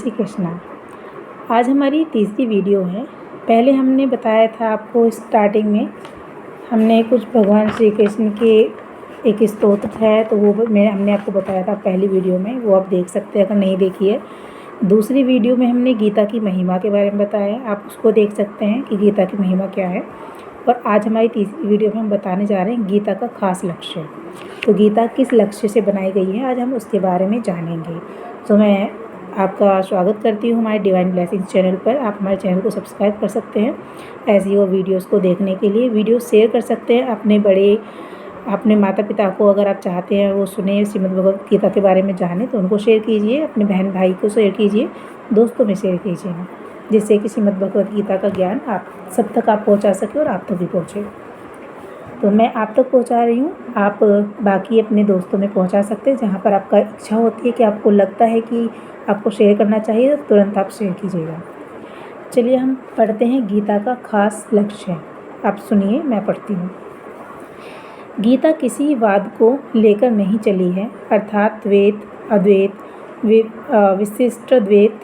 श्री कृष्णा। आज हमारी तीसरी वीडियो है। पहले हमने बताया था आपको स्टार्टिंग में हमने कुछ भगवान श्री कृष्ण के एक स्तोत्र है, तो वो हमने आपको बताया था पहली वीडियो में, वो आप देख सकते हैं अगर नहीं देखी है। दूसरी वीडियो में हमने गीता की महिमा के बारे में बताया, आप उसको देख सकते हैं कि गीता की महिमा क्या है। और आज हमारी तीसरी वीडियो में हम बताने जा रहे हैं गीता का खास लक्ष्य। तो गीता किस लक्ष्य से बनाई गई है, आज हम उसके बारे में जानेंगे। तो मैं आपका स्वागत करती हूँ हमारे डिवाइन ब्लेसिंग्स चैनल पर। आप हमारे चैनल को सब्सक्राइब कर सकते हैं ऐसी और वीडियोस को देखने के लिए। वीडियो शेयर कर सकते हैं अपने माता पिता को, अगर आप चाहते हैं वो सुने, श्रीमद् भगवद गीता के बारे में जाने, तो उनको शेयर कीजिए। अपने बहन भाई को शेयर कीजिए, दोस्तों में शेयर कीजिए, जिससे कि श्रीमद् भगवद गीता का ज्ञान आप सब तक आप पहुँचा सके और आप तक भी पहुँचे। तो मैं आप तक पहुंचा रही हूँ, आप बाकी अपने दोस्तों में पहुंचा सकते हैं। जहाँ पर आपका इच्छा होती है कि आपको लगता है कि आपको शेयर करना चाहिए, तो तुरंत आप शेयर कीजिएगा। चलिए हम पढ़ते हैं गीता का खास लक्ष्य। आप सुनिए, मैं पढ़ती हूँ। गीता किसी वाद को लेकर नहीं चली है, अर्थात द्वैत, अद्वैत, विशिष्ट द्वैत,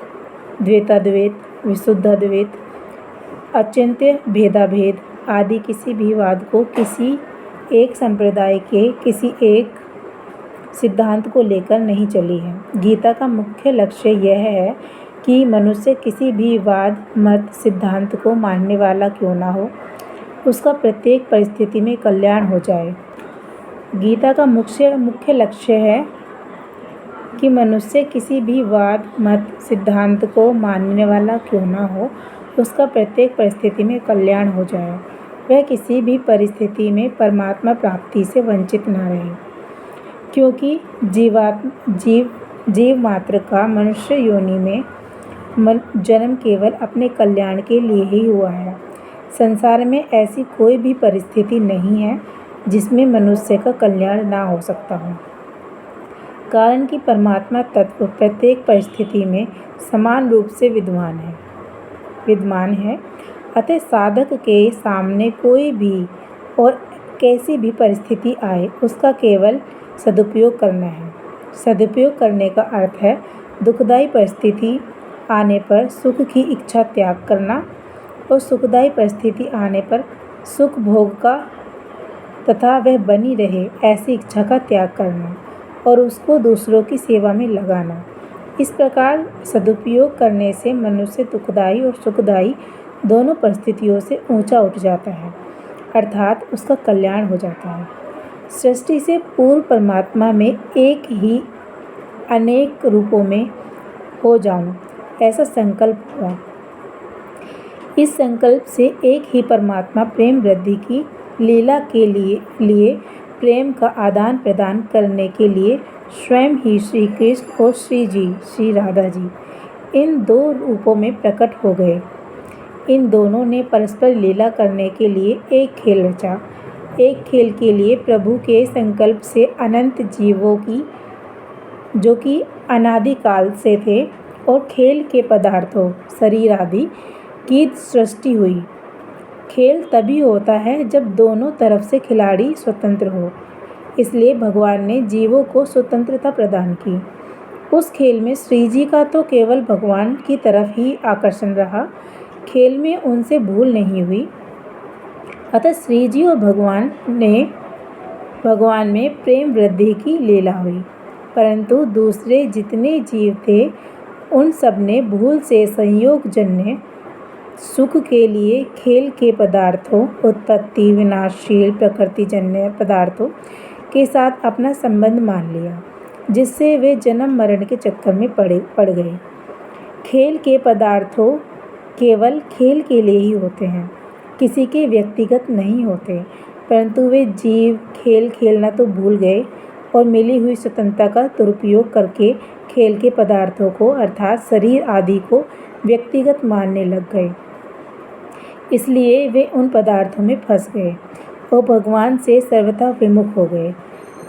द्वैताद्वैत, विशुद्ध द्वैत, अचिंत्य भेदाभेद आदि किसी भी वाद को किसी एक संप्रदाय के किसी एक सिद्धांत को लेकर नहीं चली है। गीता का मुख्य लक्ष्य यह है कि मनुष्य किसी भी वाद, मत, सिद्धांत को मानने वाला क्यों ना हो, उसका प्रत्येक परिस्थिति में कल्याण हो जाए। गीता का मुख्य लक्ष्य है कि मनुष्य किसी भी वाद, मत, सिद्धांत को मानने वाला क्यों ना हो, उसका प्रत्येक परिस्थिति में कल्याण हो जाए। वह किसी भी परिस्थिति में परमात्मा प्राप्ति से वंचित न रहे, क्योंकि जीव मात्र का मनुष्य योनि में जन्म केवल अपने कल्याण के लिए ही हुआ है। संसार में ऐसी कोई भी परिस्थिति नहीं है जिसमें मनुष्य का कल्याण ना हो सकता हो, कारण कि परमात्मा तत्व प्रत्येक परिस्थिति में समान रूप से विद्यमान है। अतः साधक के सामने कोई भी और कैसी भी परिस्थिति आए, उसका केवल सदुपयोग करना है। सदुपयोग करने का अर्थ है दुखदायी परिस्थिति आने पर सुख की इच्छा त्याग करना, और सुखदायी परिस्थिति आने पर सुख भोग का तथा वह बनी रहे ऐसी इच्छा का त्याग करना, और उसको दूसरों की सेवा में लगाना। इस प्रकार सदुपयोग करने से मनुष्य दुखदायी और सुखदायी दोनों परिस्थितियों से ऊंचा उठ जाता है, अर्थात उसका कल्याण हो जाता है। सृष्टि से पूर्व परमात्मा में एक ही अनेक रूपों में हो जाऊं, ऐसा संकल्प हुआ। इस संकल्प से एक ही परमात्मा प्रेम वृद्धि की लीला के लिए प्रेम का आदान प्रदान करने के लिए स्वयं ही श्री कृष्ण और श्री राधा जी इन दो रूपों में प्रकट हो गए। इन दोनों ने परस्पर लीला करने के लिए एक खेल रचा। एक खेल के लिए प्रभु के संकल्प से अनंत जीवों की, जो कि अनादिकाल से थे, और खेल के पदार्थों, शरीर आदि की सृष्टि हुई। खेल तभी होता है जब दोनों तरफ से खिलाड़ी स्वतंत्र हो, इसलिए भगवान ने जीवों को स्वतंत्रता प्रदान की। उस खेल में श्री जी का तो केवल भगवान की तरफ ही आकर्षण रहा, खेल में उनसे भूल नहीं हुई। अतः श्री जी और भगवान में प्रेम वृद्धि की लीला हुई, परंतु दूसरे जितने जीव थे उन सब ने भूल से संयोगजन्य सुख के लिए खेल के पदार्थों, उत्पत्ति विनाशशील प्रकृतिजन्य पदार्थों के साथ अपना संबंध मान लिया, जिससे वे जन्म मरण के चक्कर में पड़ गए। खेल के पदार्थों केवल खेल के लिए ही होते हैं, किसी के व्यक्तिगत नहीं होते, परंतु वे जीव खेल खेलना तो भूल गए और मिली हुई स्वतंत्रता का दुरुपयोग करके खेल के पदार्थों को, अर्थात शरीर आदि को व्यक्तिगत मानने लग गए। इसलिए वे उन पदार्थों में फंस गए और भगवान से सर्वथा विमुख हो गए।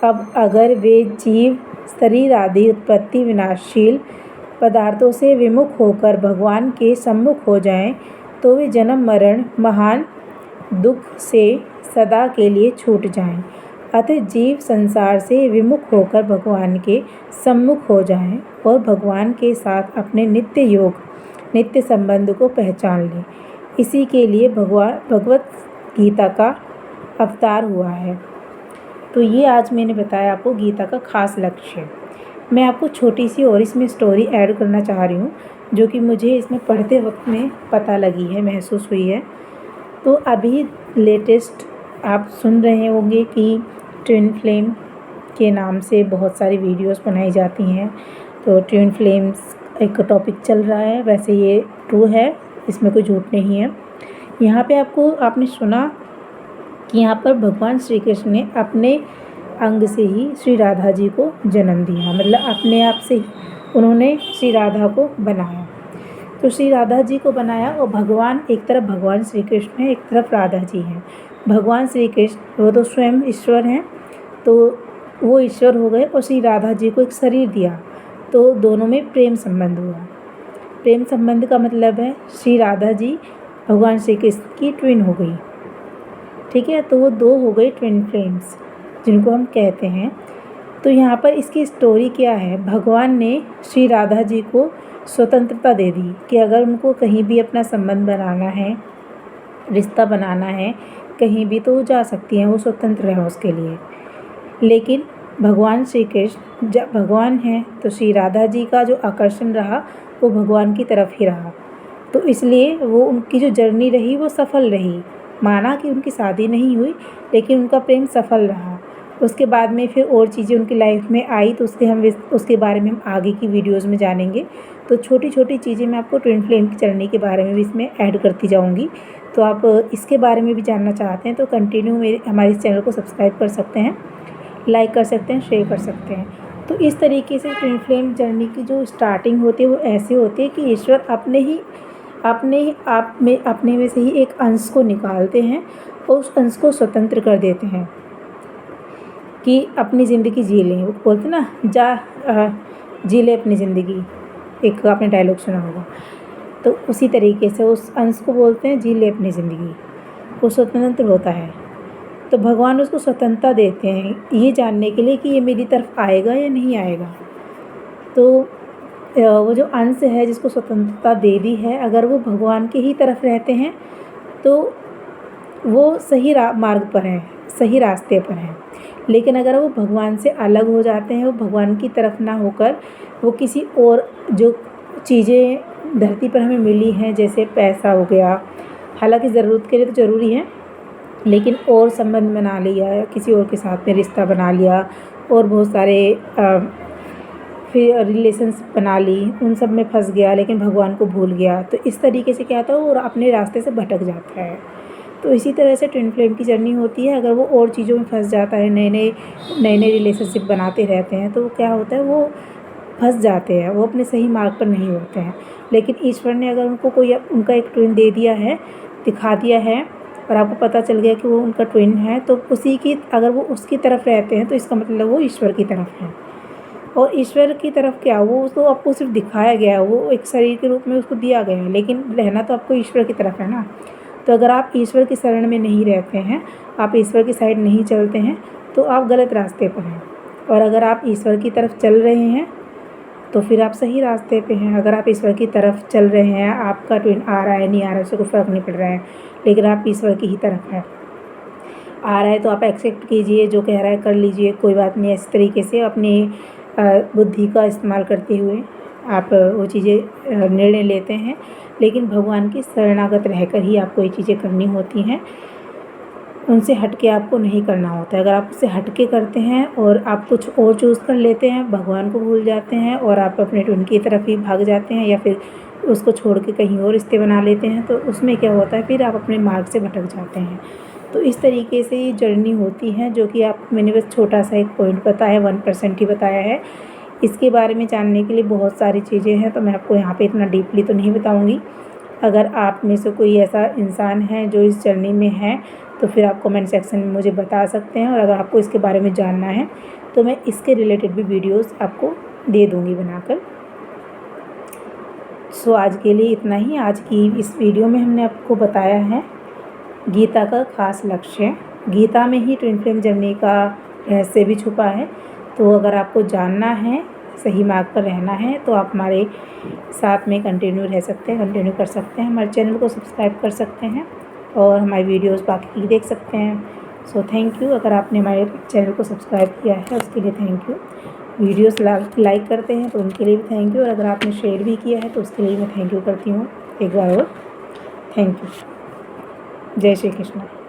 अब अगर वे जीव शरीर आदि उत्पत्ति विनाशशील पदार्थों से विमुख होकर भगवान के सम्मुख हो जाएं, तो वे जन्म मरण महान दुख से सदा के लिए छूट जाएं। अतः जीव संसार से विमुख होकर भगवान के सम्मुख हो जाएं और भगवान के साथ अपने नित्य योग, नित्य संबंध को पहचान लें। इसी के लिए भगवत गीता का अवतार हुआ है। तो ये आज मैंने बताया आपको गीता का खास लक्ष्य। मैं आपको छोटी सी और इसमें स्टोरी ऐड करना चाह रही हूँ, जो कि मुझे इसमें पढ़ते वक्त में पता लगी है, महसूस हुई है। तो अभी लेटेस्ट आप सुन रहे होंगे कि ट्विन फ्लेम के नाम से बहुत सारी वीडियोस बनाई जाती हैं। तो ट्विन फ्लेम्स एक टॉपिक चल रहा है, वैसे ये ट्रू है, इसमें कोई झूठ नहीं है। यहाँ पे आपने सुना कि यहाँ पर भगवान श्री कृष्ण ने अपने अंग से ही श्री राधा जी को जन्म दिया, मतलब अपने आप से ही उन्होंने श्री राधा को बनाया। तो श्री राधा जी को बनाया और भगवान, एक तरफ भगवान श्री कृष्ण है, एक तरफ राधा जी हैं। भगवान श्री कृष्ण वो तो स्वयं ईश्वर हैं, तो वो ईश्वर हो गए और श्री राधा जी को एक शरीर दिया, तो दोनों में प्रेम संबंध हुआ। प्रेम संबंध का मतलब है श्री राधा जी भगवान श्री कृष्ण की ट्विन हो गई, ठीक है। तो वो दो हो गई ट्विन फ्लेम्स, जिनको हम कहते हैं। तो यहाँ पर इसकी स्टोरी क्या है, भगवान ने श्री राधा जी को स्वतंत्रता दे दी कि अगर उनको कहीं भी अपना संबंध बनाना है, रिश्ता बनाना है कहीं भी, तो वो जा सकती हैं, वो स्वतंत्र है उसके लिए। लेकिन भगवान श्री कृष्ण जब भगवान हैं, तो श्री राधा जी का जो आकर्षण रहा वो भगवान की तरफ ही रहा। तो इसलिए वो उनकी जो जर्नी रही वो सफल रही। माना कि उनकी शादी नहीं हुई, लेकिन उनका प्रेम सफल रहा। उसके बाद में फिर और चीज़ें उनकी लाइफ में आई, तो उसके बारे में हम आगे की वीडियोस में जानेंगे। तो छोटी छोटी चीज़ें मैं आपको ट्विन फ्लेम की जर्नी के बारे में भी इसमें ऐड करती जाऊंगी। तो आप इसके बारे में भी जानना चाहते हैं तो कंटिन्यू हमारे इस चैनल को सब्सक्राइब कर सकते हैं, लाइक कर सकते हैं, शेयर कर सकते हैं। तो इस तरीके से ट्विन फ्लेम जर्नी की जो स्टार्टिंग होती है वो ऐसे होती है कि ईश्वर अपने में से ही एक अंश को निकालते हैं और उस अंश को स्वतंत्र कर देते हैं कि अपनी ज़िंदगी जी लें। वो बोलते ना, जी ले अपनी ज़िंदगी, एक आपने डायलॉग सुना होगा। तो उसी तरीके से उस अंश को बोलते हैं जी ले अपनी ज़िंदगी, वो स्वतंत्र होता है। तो भगवान उसको स्वतंत्रता देते हैं ये जानने के लिए कि ये मेरी तरफ आएगा या नहीं आएगा। तो वो जो अंश है जिसको स्वतंत्रता दे दी है, अगर वो भगवान के ही तरफ रहते हैं तो वो सही मार्ग पर हैं, सही रास्ते पर हैं। लेकिन अगर वो भगवान से अलग हो जाते हैं, वो भगवान की तरफ ना होकर वो किसी और जो चीज़ें धरती पर हमें मिली हैं, जैसे पैसा हो गया, हालांकि ज़रूरत के लिए तो ज़रूरी है, लेकिन और संबंध बना लिया या किसी और के साथ में रिश्ता बना लिया और बहुत सारे फिर रिलेशंस बना ली, उन सब में फंस गया, लेकिन भगवान को भूल गया। तो इस तरीके से क्या होता है, वो अपने रास्ते से भटक जाता है। तो इसी तरह से ट्विन फ्लेम की जर्नी होती है। अगर वो और चीज़ों में फंस जाता है, नए नए रिलेशनशिप बनाते रहते हैं, तो क्या होता है, वो फंस जाते हैं, वो अपने सही मार्ग पर नहीं होते हैं। लेकिन ईश्वर ने अगर उनको कोई उनका एक ट्विन दे दिया है, दिखा दिया है, और आपको पता चल गया कि वो उनका ट्विन है, तो अगर वो उसकी तरफ रहते हैं तो इसका मतलब वो ईश्वर की तरफ है। और ईश्वर की तरफ क्या, वो तो आपको सिर्फ दिखाया गया है, वो एक शरीर के रूप में उसको दिया गया है, लेकिन रहना तो आपको ईश्वर की तरफ है ना। तो अगर आप ईश्वर की शरण में नहीं रहते हैं, आप ईश्वर की साइड नहीं चलते हैं, तो आप गलत रास्ते पर हैं। और अगर आप ईश्वर की तरफ चल रहे हैं तो फिर आप सही रास्ते पे हैं। अगर आप ईश्वर की तरफ चल रहे हैं, आपका ट्विन आ रहा है नहीं आ रहा है उससे कोई फ़र्क नहीं पड़ रहा है, लेकिन आप ईश्वर की ही तरफ है, आ रहा है तो आप एक्सेप्ट कीजिए, जो कह रहा है कर लीजिए, कोई बात नहीं। इस तरीके से अपनी बुद्धि का इस्तेमाल करते हुए आप वो चीज़ें निर्णय लेते हैं, लेकिन भगवान की शरणागत रहकर ही आपको ये चीज़ें करनी होती हैं, उनसे हट के आपको नहीं करना होता है। अगर आप उससे हट के करते हैं और आप कुछ और चूज़ कर लेते हैं, भगवान को भूल जाते हैं और आप अपने ट्विन की तरफ ही भाग जाते हैं, या फिर उसको छोड़ के कहीं और रिश्ते बना लेते हैं, तो उसमें क्या होता है, फिर आप अपने मार्ग से भटक जाते हैं। तो इस तरीके से ये जर्नी होती है, जो कि मैंने बस छोटा सा एक पॉइंट बताया, 1% ही बताया है। इसके बारे में जानने के लिए बहुत सारी चीज़ें हैं, तो मैं आपको यहाँ पे इतना डीपली तो नहीं बताऊँगी। अगर आप में से कोई ऐसा इंसान है जो इस जर्नी में है, तो फिर आप कमेंट सेक्शन में मुझे बता सकते हैं, और अगर आपको इसके बारे में जानना है तो मैं इसके रिलेटेड भी वीडियोस आपको दे दूँगी बनाकर। सो आज के लिए इतना ही। आज की इस वीडियो में हमने आपको बताया है गीता का खास लक्ष्य गीता में ही ट्विन फ्लेम जर्नी का रहस्य भी छुपा है। तो अगर आपको जानना है, सही मार्ग पर रहना है, तो आप हमारे साथ में कंटिन्यू रह सकते हैं, कंटिन्यू कर सकते हैं। हमारे चैनल को सब्सक्राइब कर सकते हैं और हमारी वीडियोस बाकी की देख सकते हैं। So thank you. अगर आपने हमारे चैनल को सब्सक्राइब किया है उसके लिए थैंक यू। वीडियोस लाइक करते हैं तो उनके लिए भी थैंक यू, और अगर आपने शेयर भी किया है तो उसके लिए मैं थैंक यू करती हूँ एक बार और। Thank you. जय श्री कृष्ण।